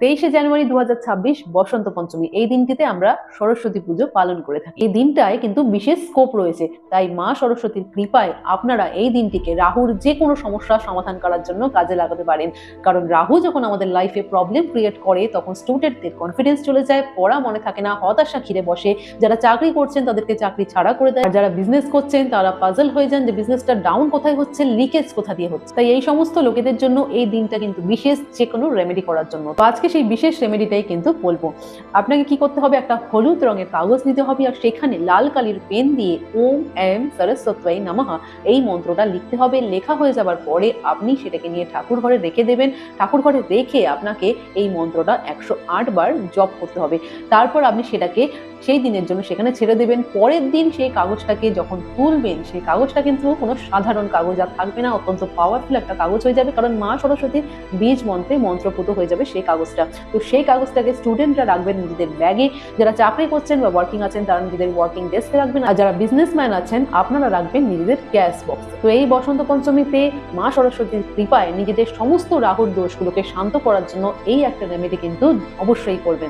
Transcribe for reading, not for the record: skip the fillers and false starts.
23শে জানুয়ারি 2026 বসন্ত পঞ্চমী। এই দিনটিতে আমরা সরস্বতী পুজো পালন করে থাকি। এই দিনটায় কিন্তু বিশেষ স্কোপ রয়েছে, তাই মা সরস্বতীর কৃপায় আপনারা এই দিনটিকে রাহুর যে কোনো সমস্যা সমাধান করার জন্য কাজে লাগাতে পারেন। কারণ রাহু যখন আমাদের লাইফে প্রবলেম ক্রিয়েট করে তখন স্টুডেন্টদের কনফিডেন্স চলে যায়, পড়া মনে থাকে না, হতাশা ঘিরে বসে। যারা চাকরি করছেন তাদেরকে চাকরি ছাড়া করে দেয়, আর যারা বিজনেস করছেন তারা পাজল হয়ে যান যে বিজনেসটা ডাউন কোথায় হচ্ছে, লিকেজ কোথা দিয়ে হচ্ছে। তাই এই সমস্ত লোকেদের জন্য এই দিনটা কিন্তু বিশেষ যে কোনো রেমেডি করার জন্য। তো আজকে সেই বিশেষ রেমেডিটাই কিন্তু বলবো। আপনাকে কি করতে হবে, একটা হলুদ রঙের কাগজ নিতে হবে, আর সেখানে লাল কালির পেন দিয়ে ওম এম সরস্বত্যই নমঃ এই মন্ত্রটা লিখতে হবে। লেখা হয়ে যাবার পরে আপনি সেটাকে নিয়ে ঠাকুর ঘরে রেখে দেবেন। ঠাকুর ঘরে রেখে আপনাকে এই মন্ত্রটা 108 বার জপ করতে হবে। তারপর আপনি সেটাকে সেই দিনের জন্য সেখানে ছেড়ে দেবেন। পরের দিন সেই কাগজটাকে যখন তুলবেন, সেই কাগজটা কিন্তু কোনো সাধারণ কাগজ আর থাকবে না, অত্যন্ত পাওয়ারফুল একটা কাগজ হয়ে যাবে, কারণ মা সরস্বতীর বীজ মন্ত্রে মন্ত্রপুত হয়ে যাবে সেই কাগজটা। তো সেই কাগজটাকে স্টুডেন্টরা রাখবেন নিজেদের ব্যাগে, যারা চাকরি করছেন বা ওয়ার্কিং আছেন তারা নিজেদের ওয়ার্কিং ডেস্কে রাখবেন, আর যারা বিজনেসম্যান আছেন আপনারা রাখবেন নিজেদের ক্যাশ বক্স। তো এই বসন্ত পঞ্চমীতে মা সরস্বতীর কৃপায় নিজেদের সমস্ত রাহুর দোষগুলোকে শান্ত করার জন্য এই একটা রেমেডি কিন্তু অবশ্যই করবেন।